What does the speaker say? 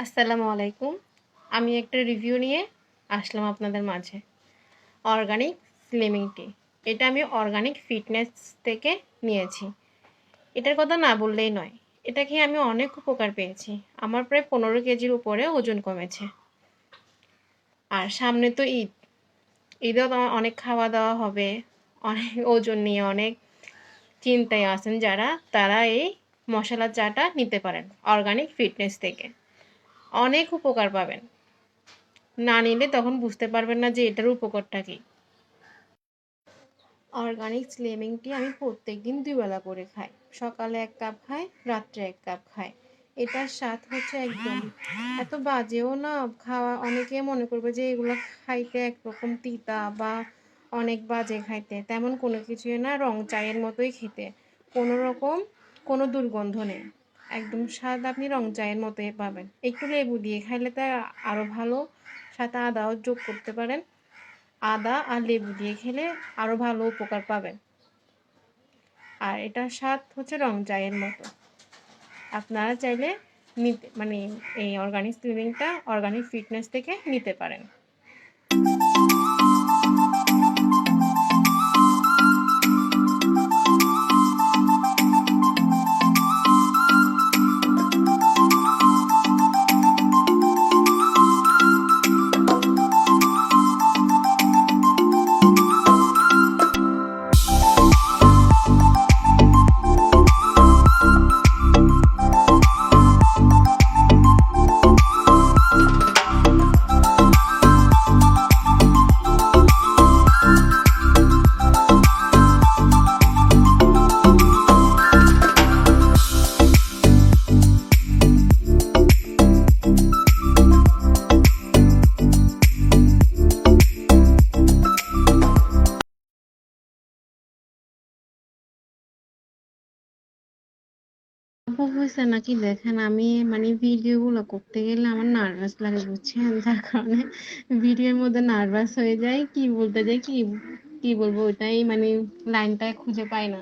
আসসালামু আলাইকুম। আমি একটা রিভিউ নিয়ে আসলাম আপনাদের মাঝে। অর্গানিক স্লিমিং টি। এটা আমি অর্গানিক ফিটনেস থেকে নিয়েছি। এটার কথা না বললেই নয়। এটা খেয়ে আমি অনেক উপকার পেয়েছি। আমার প্রায় 15 কেজির উপরে ওজন কমেছে। আর সামনে তো ঈদ। ঈদেও তো অনেক খাওয়া-দাওয়া হবে। অনেক ওজন নিয়ে অনেক চিন্তায় আছেন যারা, তারা এই মশলা চাটা নিতে পারেন অর্গানিক ফিটনেস থেকে। অনেক উপকার পাবেন। না নিলে তখন বুঝতে পারবেন না যে এটার উপকারটা কী। অর্গানিক স্লিমিং টি আমি প্রত্যেকদিন 2 বেলা করে খাই। সকালে 1 কাপ খাই, রাত্রে 1 কাপ খাই। এটার স্বাদ হচ্ছে একদম এত বাজেও না, খাওয়া অনেকে মনে করবে যে এগুলো খাইতে একরকম তিতা বা অনেক বাজে খাইতে। তেমন কোনো কিছুই না, রং চায়ের মতোই খেতে। কোনো রকম কোনো দুর্গন্ধ নেই। একদম স্বাদ আপনি রং চায়ের মতোই পাবেন। একটু লেবু দিয়ে খাইলে তো আরও ভালো। সাথে আদাও যোগ করতে পারেন। আদা আর লেবু দিয়ে খেলে আরও ভালো উপকার পাবেন। আর এটার স্বাদ হচ্ছে রং চায়ের মতো। আপনারা চাইলে নিতে এই অর্গানিক স্লিমিংটা অর্গানিক ফিটনেস থেকে নিতে পারেন। আপু হয়েছে নাকি দেখেন, আমি ভিডিওগুলো করতে গেলে আমার নার্ভাস লাগে বুঝছেন, যার কারণে ভিডিওর মধ্যে নার্ভাস হয়ে যায়, কি বলতে যাই কি কি বলবো ওইটাই লাইনটা খুঁজে পাই না।